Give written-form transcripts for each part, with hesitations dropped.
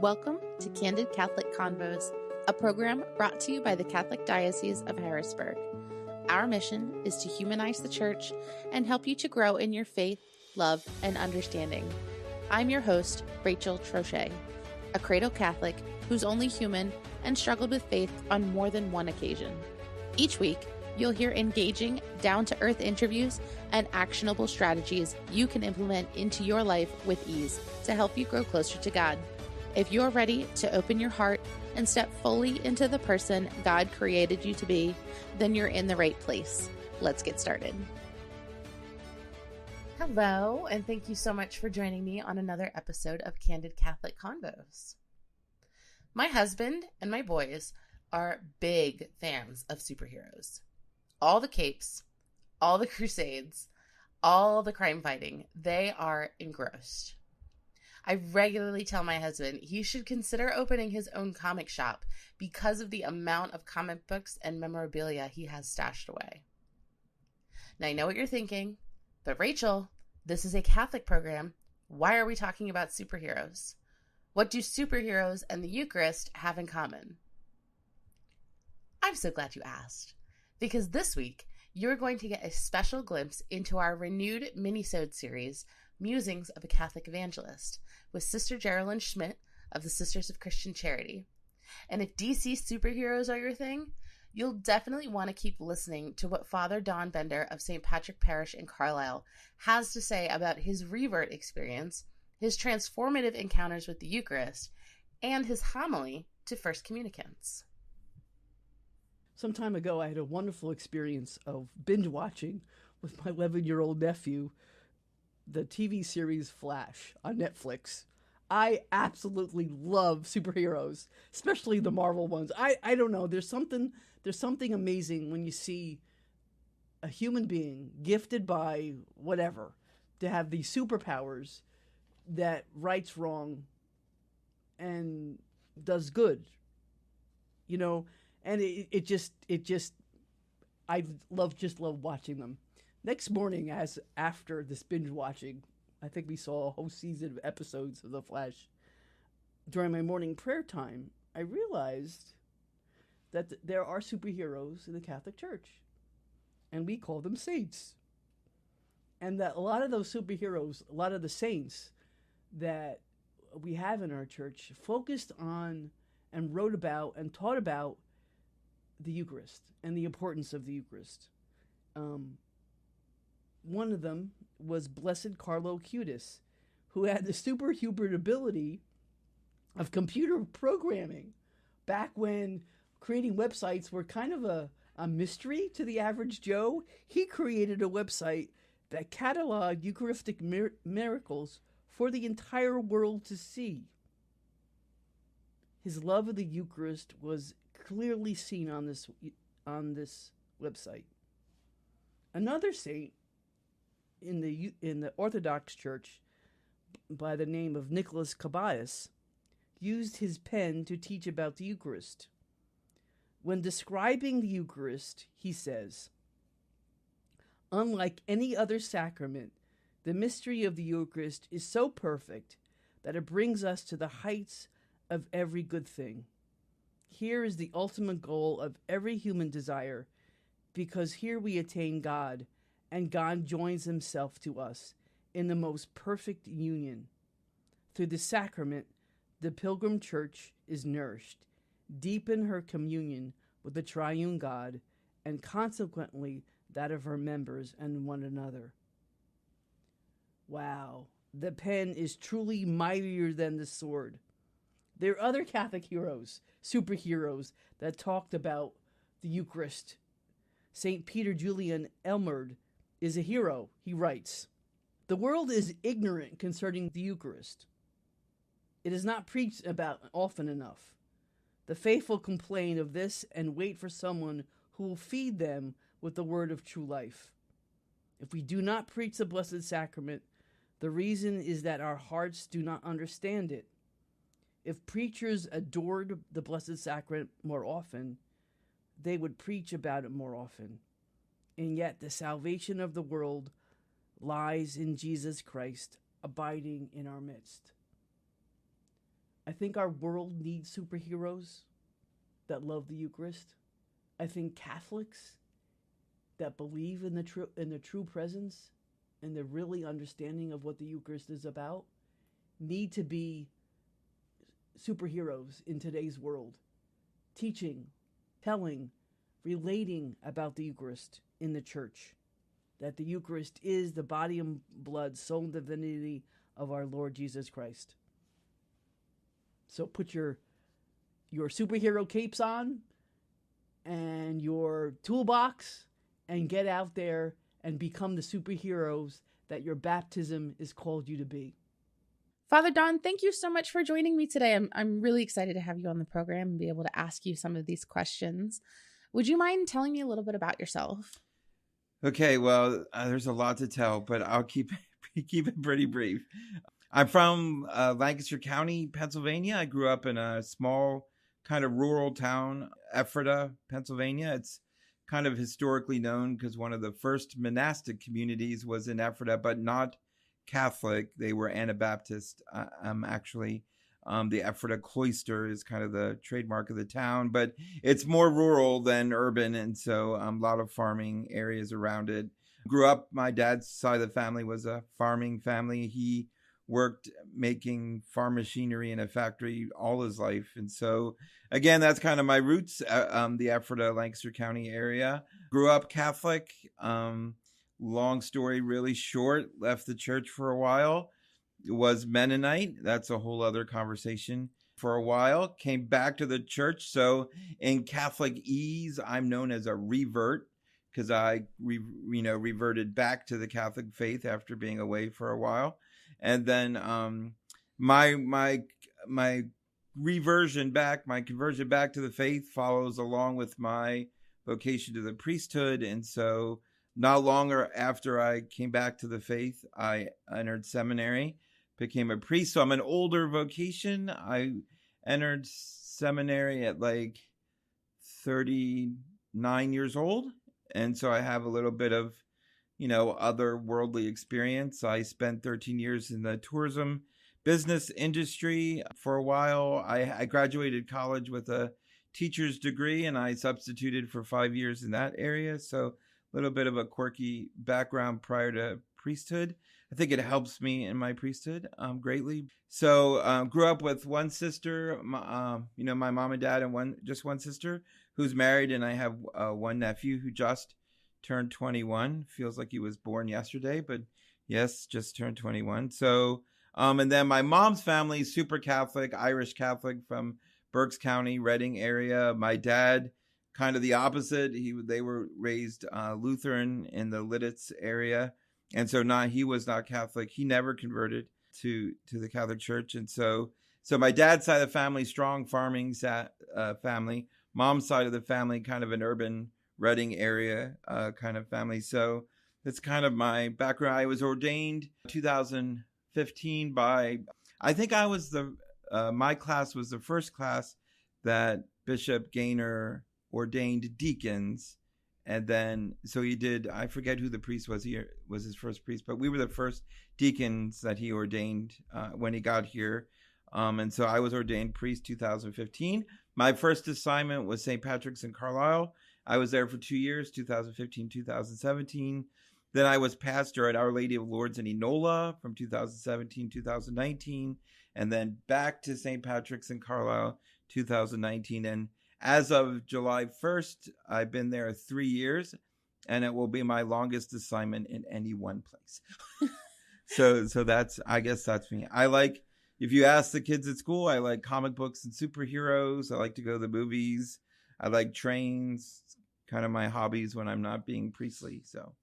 Welcome to Candid Catholic Convos, a program brought to you by the Catholic Diocese of Harrisburg. Our mission is to humanize the Church and help you to grow in your faith, love, and understanding. I'm your host, Rachel Trochet, a cradle Catholic who's only human and struggled with faith on more than one occasion. Each week, you'll hear engaging, down-to-earth interviews and actionable strategies you can implement into your life with ease to help you grow closer to God. If you're ready to open your heart and step fully into the person God created you to be, then you're in the right place. Let's get started. Hello, and thank you so much for joining me on another episode of Candid Catholic Convos. My husband and my boys are big fans of superheroes. All the capes, all the crusades, all the crime fighting, they are engrossed. I regularly tell my husband he should consider opening his own comic shop because of the amount of comic books and memorabilia he has stashed away. Now, I know what you're thinking, but Rachel, this is a Catholic program. Why are we talking about superheroes? What do superheroes and the Eucharist have in common? I'm so glad you asked, because this week you're going to get a special glimpse into our renewed mini-sode series, Musings of a Catholic Evangelist, with Sister Geralyn Schmidt of the Sisters of Christian Charity. And if DC superheroes are your thing, you'll definitely want to keep listening to what Father Don Bender of St. Patrick Parish in Carlisle has to say about his revert experience, his transformative encounters with the Eucharist, and his homily to first communicants. Some time ago, I had a wonderful experience of binge watching with my 11-year-old nephew the TV series Flash on Netflix. I absolutely love superheroes, especially the Marvel ones. I don't know. There's something amazing when you see a human being gifted by whatever to have these superpowers that rights wrong and does good. You know, and I love watching them. Next morning, after this binge watching, I think we saw a whole season of episodes of The Flash. During my morning prayer time, I realized that there are superheroes in the Catholic Church, and we call them saints. And that a lot of those superheroes, a lot of the saints that we have in our church focused on and wrote about and taught about the Eucharist and the importance of the Eucharist. One of them was Blessed Carlo Acutis, who had the superhuman ability of computer programming back when creating websites were kind of a mystery to the average Joe. He created a website that cataloged Eucharistic miracles for the entire world to see. His love of the Eucharist was clearly seen on this website. Another saint in the Orthodox Church by the name of Nicholas Cabais used his pen to teach about the Eucharist. When describing the Eucharist, he says, "Unlike any other sacrament, the mystery of the Eucharist is so perfect that it brings us to the heights of every good thing. Here is the ultimate goal of every human desire, because here we attain God, and God joins himself to us in the most perfect union. Through the sacrament, the pilgrim church is nourished, deep in her communion with the triune God, and consequently that of her members and one another." Wow, the pen is truly mightier than the sword. There are other Catholic heroes, superheroes, that talked about the Eucharist. St. Peter Julian Elmerd is a hero. He writes, "The world is ignorant concerning the Eucharist. It is not preached about often enough. The faithful complain of this and wait for someone who will feed them with the word of true life. If we do not preach the Blessed Sacrament, the reason is that our hearts do not understand it. If preachers adored the Blessed Sacrament more often, they would preach about it more often. And yet the salvation of the world lies in Jesus Christ abiding in our midst." I think our world needs superheroes that love the Eucharist. I think Catholics that believe in the true presence and the really understanding of what the Eucharist is about need to be superheroes in today's world, teaching, telling, relating about the Eucharist in the church, that the Eucharist is the body and blood, soul and divinity of our Lord Jesus Christ. So put your superhero capes on and your toolbox and get out there and become the superheroes that your baptism is called you to be. Father Don, thank you so much for joining me today. I'm really excited to have you on the program and be able to ask you some of these questions. Would you mind telling me a little bit about yourself? Okay, well, there's a lot to tell, but I'll keep it pretty brief. I'm from Lancaster County, Pennsylvania. I grew up in a small kind of rural town, Ephrata, Pennsylvania. It's kind of historically known because one of the first monastic communities was in Ephrata, but not Catholic. They were Anabaptist, actually. The Ephrata cloister is kind of the trademark of the town, but it's more rural than urban, and so a lot of farming areas around it. Grew up, my dad's side of the family was a farming family. He worked making farm machinery in a factory all his life. And so, again, that's kind of my roots, the Ephrata, Lancaster County area. Grew up Catholic. Long story, really short. Left the church for a while. Was Mennonite. That's a whole other conversation. For a while. Came back to the church. So in Catholicese, I'm known as a revert because I reverted back to the Catholic faith after being away for a while. And then my conversion back to the faith follows along with my vocation to the priesthood. And so not longer after I came back to the faith, I entered seminary, became a priest. So I'm an older vocation. I entered seminary at like 39 years old. And so I have a little bit of other worldly experience. I spent 13 years in the tourism business industry for a while. I graduated college with a teacher's degree and I substituted for 5 years in that area. So a little bit of a quirky background prior to priesthood. I think it helps me in my priesthood greatly. So grew up with one sister, my mom and dad, and one sister who's married, and I have one nephew who just turned 21. Feels like he was born yesterday, but yes, just turned 21. So, and then my mom's family is super Catholic, Irish Catholic from Berks County, Reading area. My dad, kind of the opposite. They were raised Lutheran in the Lidditz area, and so he was not Catholic. He never converted to the Catholic Church, and so my dad's side of the family, strong farming family. Mom's side of the family, kind of an urban Reading area kind of family. So that's kind of my background. I was ordained 2015 I think I was my class was the first class that Bishop Gaynor ordained deacons. And then, so he did, I forget who the priest was. He was his first priest, but we were the first deacons that he ordained when he got here. And so I was ordained priest 2015. My first assignment was St. Patrick's in Carlisle. I was there for 2 years, 2015, 2017. Then I was pastor at Our Lady of Lourdes in Enola from 2017, 2019, and then back to St. Patrick's in Carlisle, 2019. And as of July 1st, I've been there 3 years, and it will be my longest assignment in any one place. So I guess that's me. I like, if you ask the kids at school, I like comic books and superheroes. I like to go to the movies. I like trains, kind of my hobbies when I'm not being priestly. So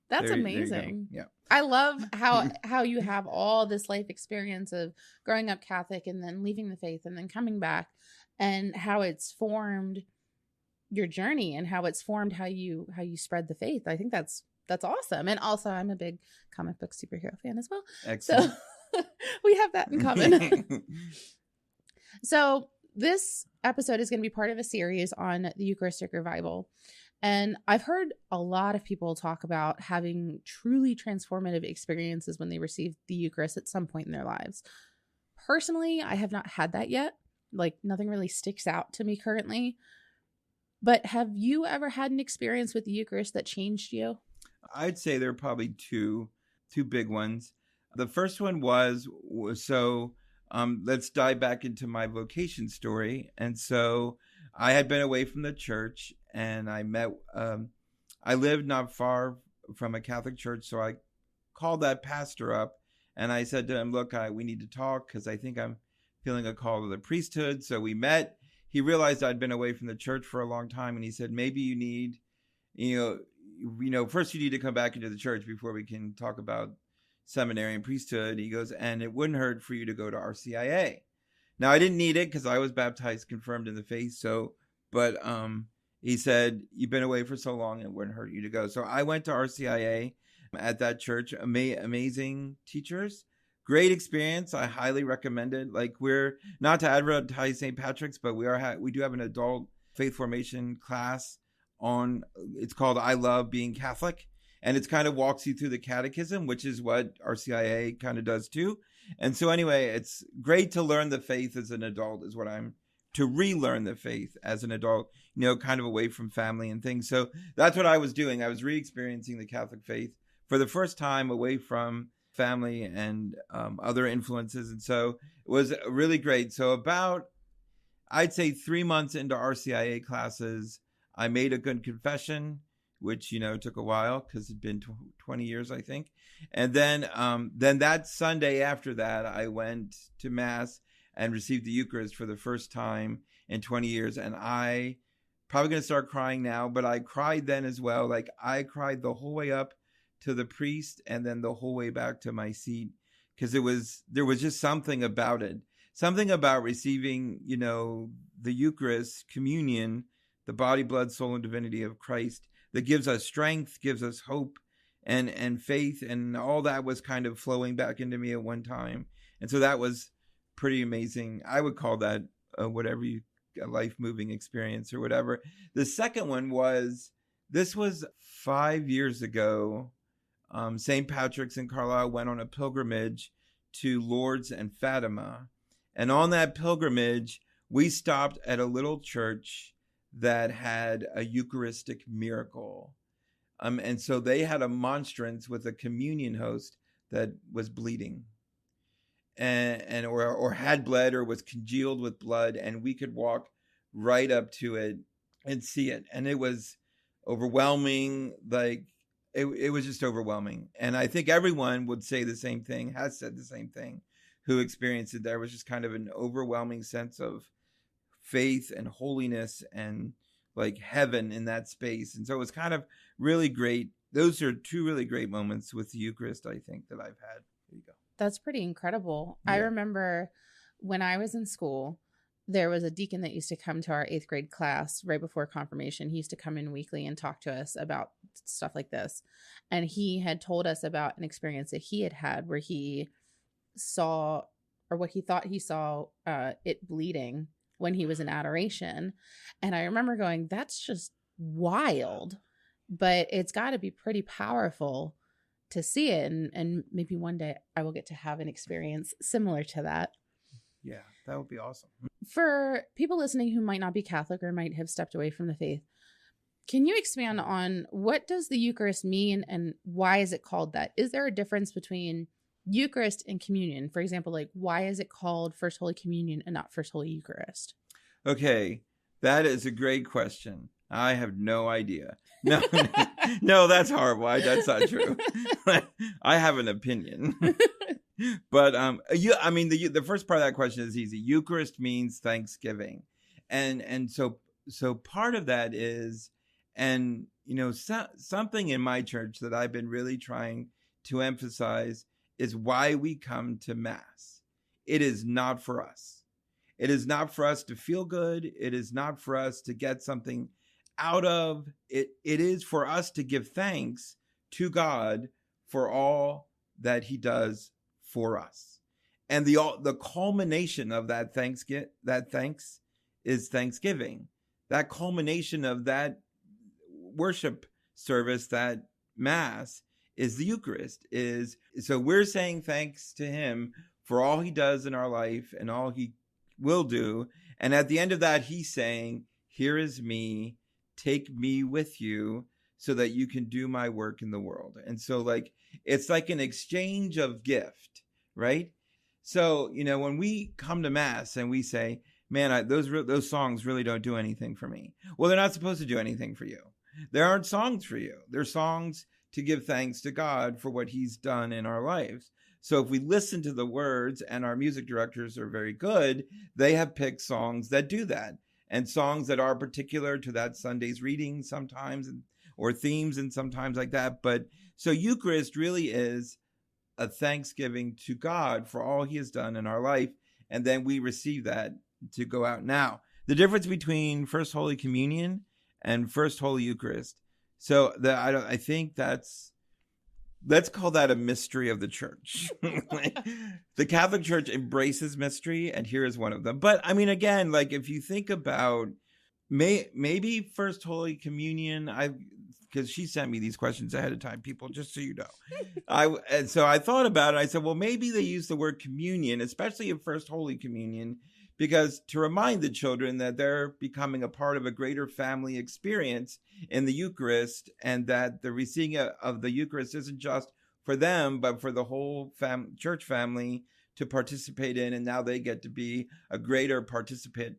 that's amazing. Yeah. I love how you have all this life experience of growing up Catholic and then leaving the faith and then coming back, and how it's formed your journey and how it's formed how you spread the faith. I think that's awesome. And also I'm a big comic book superhero fan as well. Excellent. So we have that in common. So this episode is going to be part of a series on the Eucharistic revival. And I've heard a lot of people talk about having truly transformative experiences when they receive the Eucharist at some point in their lives. personally, I have not had that yet. Like, nothing really sticks out to me currently. But have you ever had an experience with the Eucharist that changed you? I'd say there are probably two big ones. The first one was let's dive back into my vocation story. And so I had been away from the church, and I lived not far from a Catholic church. So I called that pastor up, and I said to him, look, we need to talk because I think I'm feeling a call to the priesthood. So we met. He realized I'd been away from the church for a long time, and he said, maybe you need, first you need to come back into the church before we can talk about seminary and priesthood. He goes, and it wouldn't hurt for you to go to RCIA. Now, I didn't need it because I was baptized, confirmed in the faith. But he said, you've been away for so long, it wouldn't hurt you to go. So I went to RCIA at that church. Amazing teachers. Great experience. I highly recommend it. Like, we're not to advertise St. Patrick's, but we do have an adult faith formation class it's called I Love Being Catholic. And it kind of walks you through the catechism, which is what RCIA kind of does too. And so anyway, it's great to learn the faith as an adult to relearn the faith as an adult, kind of away from family and things. So that's what I was doing. I was re-experiencing the Catholic faith for the first time away from family and other influences. And so it was really great. So about, I'd say 3 months into RCIA classes, I made a good confession, which, took a while because it'd been 20 years, I think. And then that Sunday after that, I went to Mass and received the Eucharist for the first time in 20 years. And I probably going to start crying now, but I cried then as well. Like, I cried the whole way up to the priest and then the whole way back to my seat, because there was just something about it, something about receiving, the Eucharist, communion, the body, blood, soul, and divinity of Christ that gives us strength, gives us hope and faith, and all that was kind of flowing back into me at one time. And so that was pretty amazing. I would call that a life-moving experience or whatever. The second one this was 5 years ago. St. Patrick's in Carlisle went on a pilgrimage to Lourdes and Fatima. And on that pilgrimage, we stopped at a little church that had a Eucharistic miracle. And so they had a monstrance with a communion host that was bleeding or had bled or was congealed with blood. And we could walk right up to it and see it. And it was overwhelming. Like, it was just overwhelming. And I think everyone would say the same thing, has said the same thing, who experienced it. There was just kind of an overwhelming sense of faith and holiness and like heaven in that space. And so it was kind of really great. Those are two really great moments with the Eucharist, I think, that I've had. There you go. That's pretty incredible. Yeah. I remember when I was in school, there was a deacon that used to come to our 8th grade class right before confirmation. He used to come in weekly and talk to us about stuff like this. And he had told us about an experience that he had where he saw, or what he thought he saw, it bleeding when he was in adoration. And I remember going, that's just wild, but it's got to be pretty powerful to see it. And maybe one day I will get to have an experience similar to that. Yeah, that would be awesome. For people listening who might not be Catholic or might have stepped away from the faith, can you expand on what does the Eucharist mean and why is it called that? Is there a difference between Eucharist and communion? For example, like, why is it called First Holy Communion and not First Holy Eucharist? Okay, that is a great question. I have no idea. No, no, that's horrible. That's not true. I have an opinion. But the first part of that question is easy. Eucharist means thanksgiving, and so part of that is, something in my church that I've been really trying to emphasize is why we come to Mass. It is not for us. It is not for us to feel good. It is not for us to get something out of it. It is for us to give thanks to God for all that He does for us. And the culmination of that thanks is Thanksgiving. That culmination of that worship service, that Mass, is the Eucharist. So we're saying thanks to Him for all he does in our life and all he will do. And at the end of that, he's saying, here is me, take me with you so that you can do my work in the world. And so like, it's like an exchange of gift, right? So, you know, when we come to Mass and we say, man, those songs really don't do anything for me. Well, they're not supposed to do anything for you. There aren't songs for you. They're songs to give thanks to God for what he's done in our lives. So if we listen to the words, and our music directors are very good, they have picked songs that do that, and songs that are particular to that Sunday's reading sometimes, or themes and sometimes like that. But so Eucharist really is a thanksgiving to God for all he has done in our life. And then we receive that to go out. Now, the difference between First Holy Communion and First Holy Eucharist. So I think let's call that a mystery of the church. The Catholic Church embraces mystery, and here is one of them. But I mean, again, like if you think about maybe First Holy Communion, because she sent me these questions ahead of time, people, just so you know. And so I thought about it. I said, well, maybe they use the word communion, especially in First Holy Communion, because to remind the children that they're becoming a part of a greater family experience in the Eucharist, and that the receiving of the Eucharist isn't just for them, but for the whole church family to participate in. And now they get to be a greater participant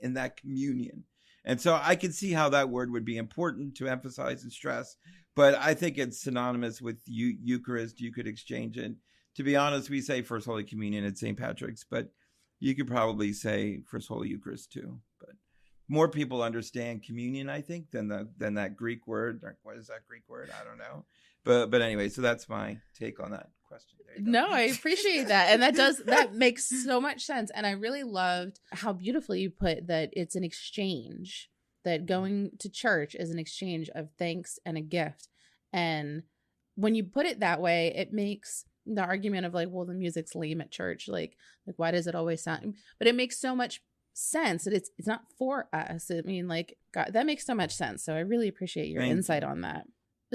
in that communion. And so I can see how that word would be important to emphasize and stress, but I think it's synonymous with Eucharist. You could exchange it. To be honest, we say First Holy Communion at St. Patrick's, but you could probably say First Holy Eucharist too. But more people understand communion, I think, than that Greek word. What is that Greek word? I don't know. But anyway, so that's my take on that question. No, I appreciate that. And that makes so much sense. And I really loved how beautifully you put that it's an exchange, that going to church is an exchange of thanks and a gift. And when you put it that way, it makes the argument of like, well, the music's lame at church. Like why does it always sound? But it makes so much sense that it's not for us. I mean, like, God, that makes so much sense. So I really appreciate your insight on that.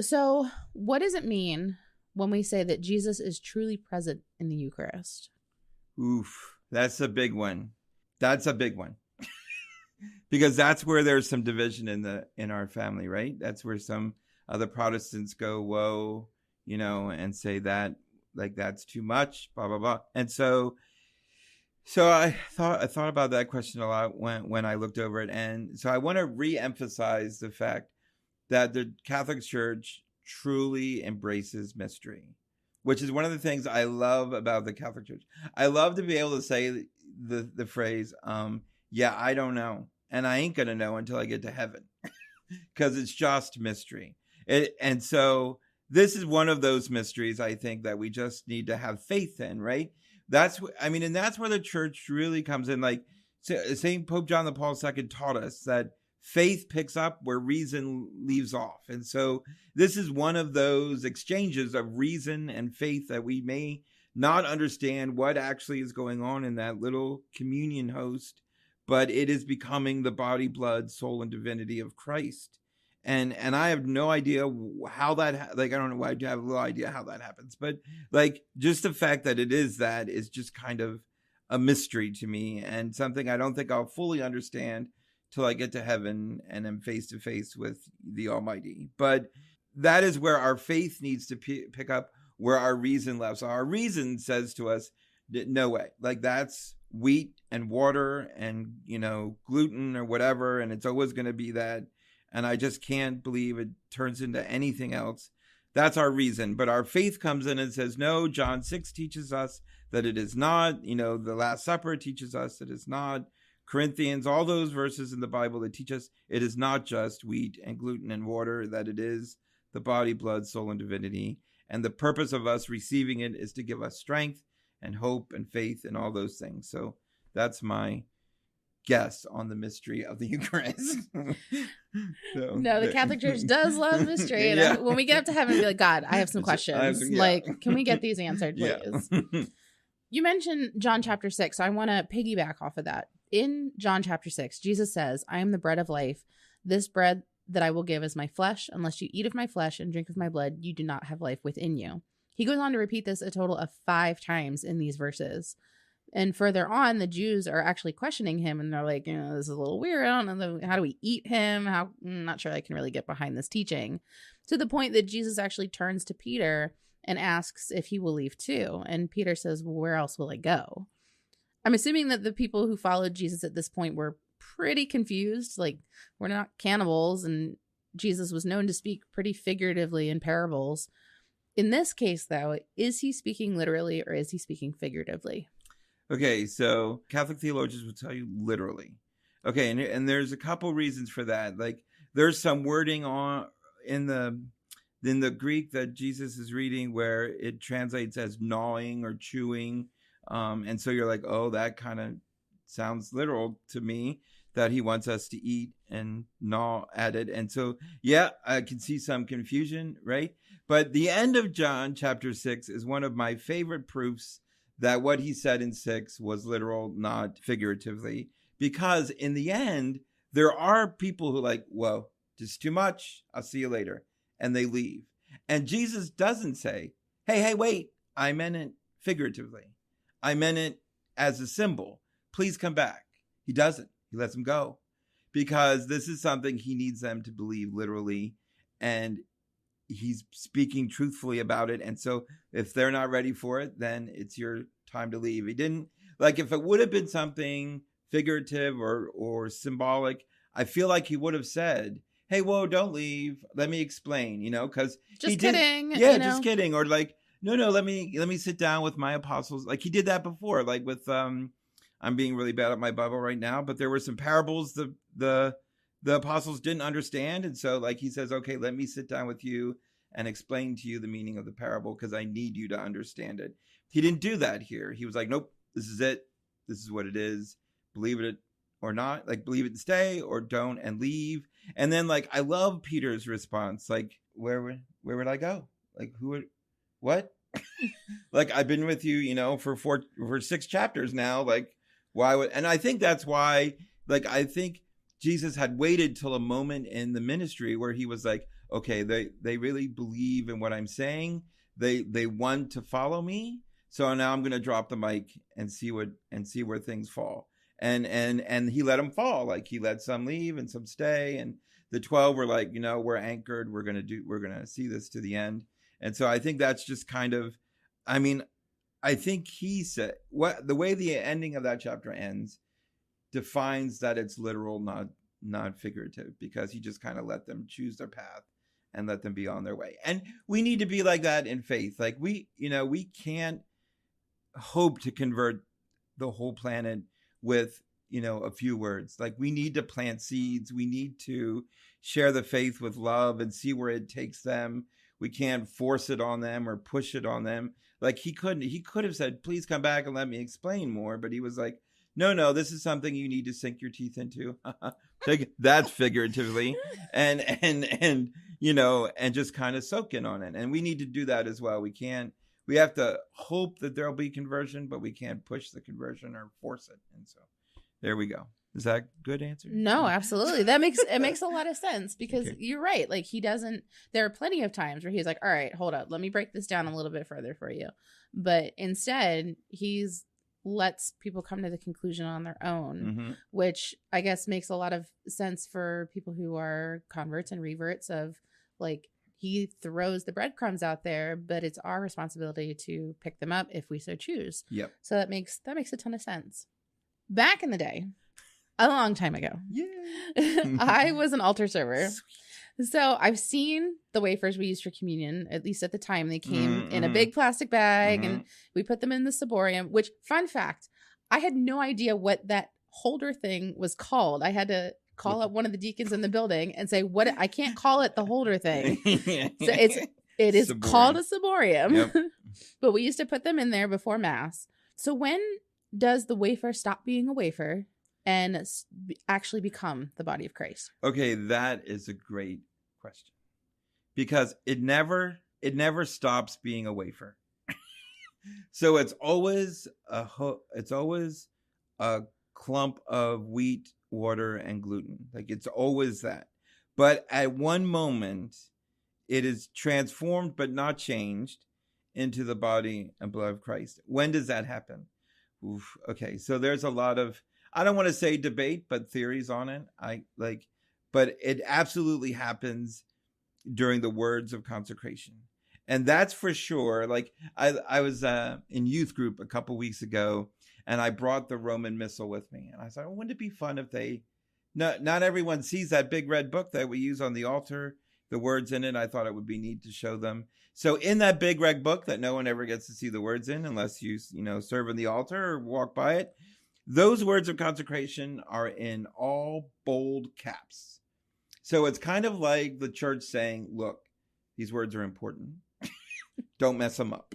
So what does it mean when we say that Jesus is truly present in the Eucharist? Oof, that's a big one. That's a big one. Because that's where there's some division in our family, right? That's where some other Protestants go, whoa, you know, and say that like that's too much, blah blah blah. And so I thought about that question a lot when I looked over it, and so I want to re-emphasize the fact that the Catholic Church truly embraces mystery, which is one of the things I love about the Catholic Church. I love to be able to say the phrase, yeah, I don't know, and I ain't gonna know until I get to heaven, because it's just mystery. And so this is one of those mysteries, I think, that we just need to have faith in, right? That's where the church really comes in. Like St. Pope John Paul II taught us that faith picks up where reason leaves off. And so this is one of those exchanges of reason and faith, that we may not understand what actually is going on in that little communion host, but it is becoming the body, blood, soul, and divinity of Christ. And I have no idea how that, like, I don't know why I have a little idea how that happens, but like just the fact that it is that is just kind of a mystery to me, and something I don't think I'll fully understand till I get to heaven and am face to face with the Almighty. But that is where our faith needs to pick up where our reason left. So our reason says to us, no way, like that's wheat and water and, you know, gluten or whatever, and it's always going to be that. And I just can't believe it turns into anything else. That's our reason. But our faith comes in and says, no, John 6 teaches us that it is not. You know, the Last Supper teaches us that it's not. Corinthians, all those verses in the Bible that teach us it is not just wheat and gluten and water, that it is the body, blood, soul, and divinity. And the purpose of us receiving it is to give us strength and hope and faith and all those things. So that's my guess on the mystery of the Eucharist. No, the Catholic Church does love mystery. And Yeah. when we get up to heaven, be like, God, I have some questions. yeah. Like, can we get these answered, please? Yeah. You mentioned John chapter 6. So I want to piggyback off of that. In John chapter 6, Jesus says, I am the bread of life. This bread that I will give is my flesh. Unless you eat of my flesh and drink of my blood, you do not have life within you. He goes on to repeat this a total of 5 times in these verses. And further on, the Jews are actually questioning him, and they're like, this is a little weird. I don't know. How do we eat him? I'm not sure I can really get behind this teaching. To the point that Jesus actually turns to Peter and asks if he will leave too. And Peter says, well, where else will I go? I'm assuming that the people who followed Jesus at this point were pretty confused. Like, we're not cannibals, and Jesus was known to speak pretty figuratively in parables. In this case, though, is he speaking literally or is he speaking figuratively? Okay, so Catholic theologians will tell you literally. Okay, and there's a couple reasons for that. Like, there's some wording in the Greek that Jesus is reading where it translates as gnawing or chewing. And so you're like, oh, that kind of sounds literal to me, that he wants us to eat and gnaw at it. And so, yeah, I can see some confusion, right? But the end of John chapter 6 is one of my favorite proofs that what he said in 6 was literal, not figuratively. Because in the end, there are people who are like, whoa, just too much. I'll see you later. And they leave. And Jesus doesn't say, hey, wait, I meant it figuratively. I meant it as a symbol. Please come back. He doesn't. He lets them go. Because this is something he needs them to believe literally. And he's speaking truthfully about it. And so if they're not ready for it, then it's your time to leave. He didn't, like, if it would have been something figurative or symbolic, I feel like he would have said, hey, whoa, don't leave. Let me explain, because just kidding. Yeah, just kidding. Or like, no, let me sit down with my apostles. Like he did that before, like with, I'm being really bad at my Bible right now, but there were some parables the apostles didn't understand. And so like he says, okay, let me sit down with you and explain to you the meaning of the parable because I need you to understand it. He didn't do that here. He was like, nope, this is it. This is what it is. Believe it or not. Like believe it and stay, or don't and leave. And then like, I love Peter's response. Like, where would I go? Like what? Like I've been with you, for 6 chapters now. Like why would, and I think that's why, like, I think Jesus had waited till a moment in the ministry where he was like, okay, they really believe in what I'm saying. They want to follow me. So now I'm going to drop the mic and see where things fall. And he let them fall. Like he let some leave and some stay. And the 12 were like, we're anchored. We're going to see this to the end. And so I think that's just kind of, I think he said the way the ending of that chapter ends defines that it's literal, not figurative, because he just kind of let them choose their path and let them be on their way. And we need to be like that in faith. Like we can't hope to convert the whole planet with, a few words. Like we need to plant seeds. We need to share the faith with love and see where it takes them. We can't force it on them or push it on them. Like he could have said, please come back and let me explain more. But he was like, no, this is something you need to sink your teeth into. That's figuratively. And just kind of soak in on it. And we need to do that as well. We have to hope that there'll be conversion, but we can't push the conversion or force it. And so there we go. Is that a good answer? No, absolutely. It makes a lot of sense because You're right. Like there are plenty of times where he's like, all right, hold up. Let me break this down a little bit further for you. But instead he's lets people come to the conclusion on their own, which I guess makes a lot of sense for people who are converts and reverts of like, he throws the breadcrumbs out there, but it's our responsibility to pick them up if we so choose. Yep. So that makes a ton of sense. Back in the day, a long time ago, I was an altar server. So I've seen the wafers we used for communion, at least at the time. They came in a big plastic bag and we put them in the ciborium, which, fun fact, I had no idea what that holder thing was called. I had to call up one of the deacons in the building and say, I can't call it the holder thing. So it is ciborium. Called a ciborium, yep. But we used to put them in there before Mass. So when does the wafer stop being a wafer and actually become the body of Christ? Okay, that is a great question, because it never stops being a wafer. So it's always a clump of wheat, water, and gluten. Like it's always that. But at one moment, it is transformed but not changed, into the body and blood of Christ. When does that happen? Oof, okay, so there's a lot of, I don't want to say debate, but theories on it. But it absolutely happens during the words of consecration. And that's for sure. Like I was in youth group a couple weeks ago, and I brought the Roman Missal with me. And I thought, wouldn't it be fun if not everyone sees that big red book that we use on the altar, the words in it. I thought it would be neat to show them. So in that big red book that no one ever gets to see the words in unless you serve in the altar or walk by it, those words of consecration are in all bold caps. So it's kind of like the church saying, look, these words are important. Don't mess them up.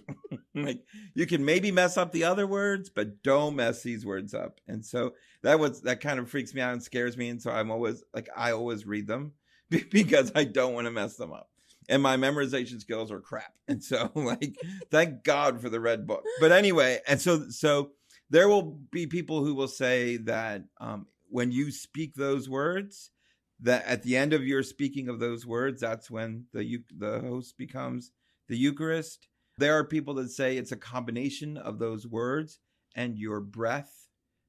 Like, you can maybe mess up the other words, but don't mess these words up. And so that kind of freaks me out and scares me. And so I always read them because I don't want to mess them up. And my memorization skills are crap. And so thank God for the red book. But anyway, and so there will be people who will say that when you speak those words, that at the end of your speaking of those words, that's when the host becomes the Eucharist. There are people that say it's a combination of those words and your breath,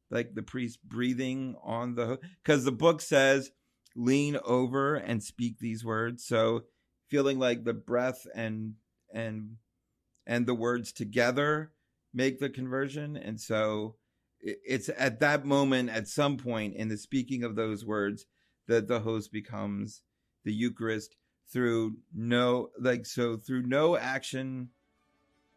like the priest breathing on because the book says, lean over and speak these words. So feeling like the breath and the words together make the conversion. And so it's at that moment, at some point in the speaking of those words, that the host becomes the Eucharist through no action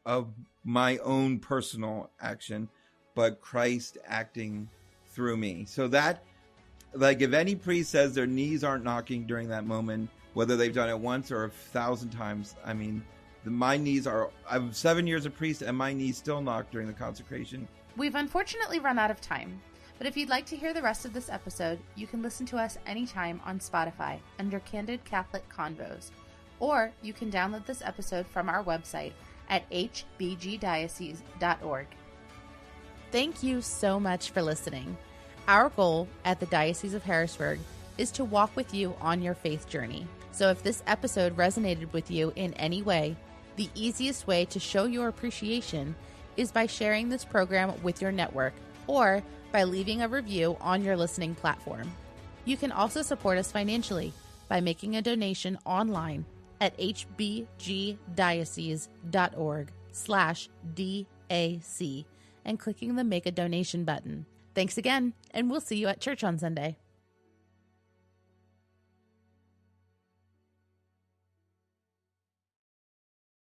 of my own personal action, but Christ acting through me. So that, if any priest says their knees aren't knocking during that moment, whether they've done it once or 1,000 times, I mean, my knees are, I'm 7 years a priest and my knees still knock during the consecration. We've unfortunately run out of time, but if you'd like to hear the rest of this episode, you can listen to us anytime on Spotify under Candid Catholic Convos, or you can download this episode from our website at hbgdiocese.org. Thank you so much for listening. Our goal at the Diocese of Harrisburg is to walk with you on your faith journey. So if this episode resonated with you in any way, the easiest way to show your appreciation is by sharing this program with your network or by leaving a review on your listening platform. You can also support us financially by making a donation online at hbgdiocese.org/DAC and clicking the Make a Donation button. Thanks again, and we'll see you at church on Sunday.